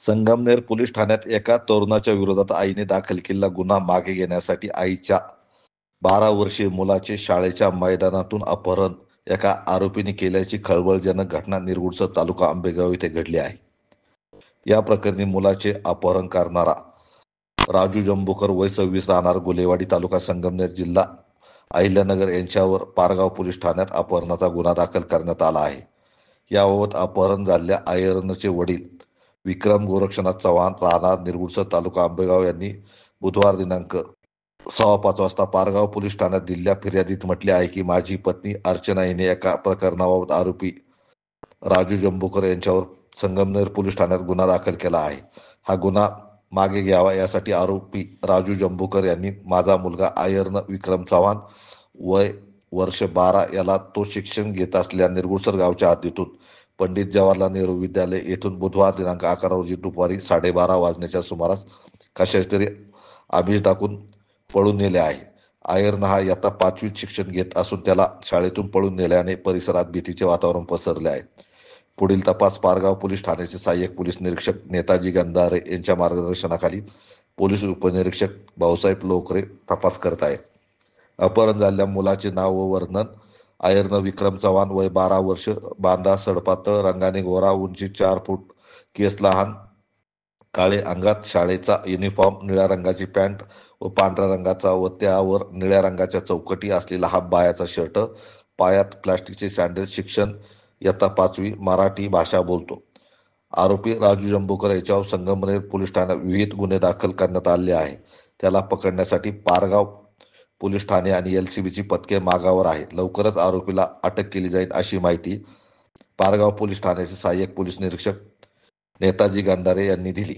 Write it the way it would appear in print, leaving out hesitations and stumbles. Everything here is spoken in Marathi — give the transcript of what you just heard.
संगमनेर पोलीस ठाण्यात एका तरुणाच्या विरोधात आईने दाखल केलेला गुन्हा मागे घेण्यासाठी आईच्या 12 वर्षीय मुलाचे शाळेच्या मैदानातून अपहरण एका आरोपीने केल्याची खळबळजनक घटना निरगुडसर तालुका आंबेगाव येथे घडली आहे. या प्रकरणी मुलाचे अपहरण करणारा राजू जंबूकर वय 26 राहणार गुलेवाडी तालुका संगमनेर जिल्हा अहिल्यानगर यांच्यावर पारगाव पोलीस ठाण्यात अपहरणाचा गुन्हा दाखल करण्यात आला आहे. याबाबत अपहरण झालेल्या आयर्नचे वडील विक्रम गोरक्षनाथ चव्हाण राहणार निरगुडसर तालुका आंबेगाव यांनी बुधवार दिनांक 5:15 वाजता पारगाव पोलीस ठाण्यात दिलेल्या फिर्यादीत म्हटले आहे की माझी पत्नी अर्चना हिने एका प्रकरणाबाबत आरोपी राजू जंबूकर यांच्यावर संगमनेर पोलीस ठाण्यात गुन्हा दाखल केला आहे. हा गुन्हा मागे घ्यावा यासाठी आरोपी राजू जंबूकर यांनी माझा मुलगा आयर्न विक्रम चव्हाण वय वर्ष 12 याला तो शिक्षण घेत असलेल्या निरगुडसर गावच्या हद्दीतून पंडित जवाहरलाल नेहरू विद्यालय येथून बुधवार दिनांक 11 रोजी दुपारी 12:30 वाजण्याच्या सुमारास कशाच तरी आमिष दाखवून पळून नेले आहे. आयर्न हा इयत्ता 5वीत शिक्षण घेत असून त्याला शाळेतून पळून नेल्याने परिसरात भीतीचे वातावरण पसरले आहे. पुढील तपास पारगाव पोलीस ठाण्याचे सहाय्यक पोलीस निरीक्षक नेताजी गंधारे यांच्या मार्गदर्शनाखाली पोलीस उपनिरीक्षक भाऊसाहेब लोकरे तपास करत आहेत. अपहरण झालेल्या मुलाचे नाव व वर्णन: आयर्न विक्रम चव्हाण वय 12 वर्ष, बांधा सडपातळ, रंगाने गोरा, उंची 4 फूट, केस लहान, काळे अंगात, शाळेचा युनिफॉर्म, निळ्या रंगाची पॅन्ट व पांढऱ्या रंगाचा व त्यावर निळ्या रंगाच्या चौकटी असलेला हाफ बायाचा शर्ट, पायात प्लास्टिकचे सँडल, शिक्षण इयत्ता 5वी, मराठी भाषा बोलतो. आरोपी राजू जंबूकर याच्यावर संगमनेर पोलीस ठाण्यात विविध गुन्हे दाखल करण्यात आले आहे. त्याला पकडण्यासाठी पारगाव पोलीस ठाणे आणि LCBची पथके मागावर आहेत. लवकरच आरोपीला अटक केली जाईल अशी माहिती पारगाव पोलीस ठाण्याचे सहाय्यक पोलीस निरीक्षक नेताजी गंधारे यांनी दिली.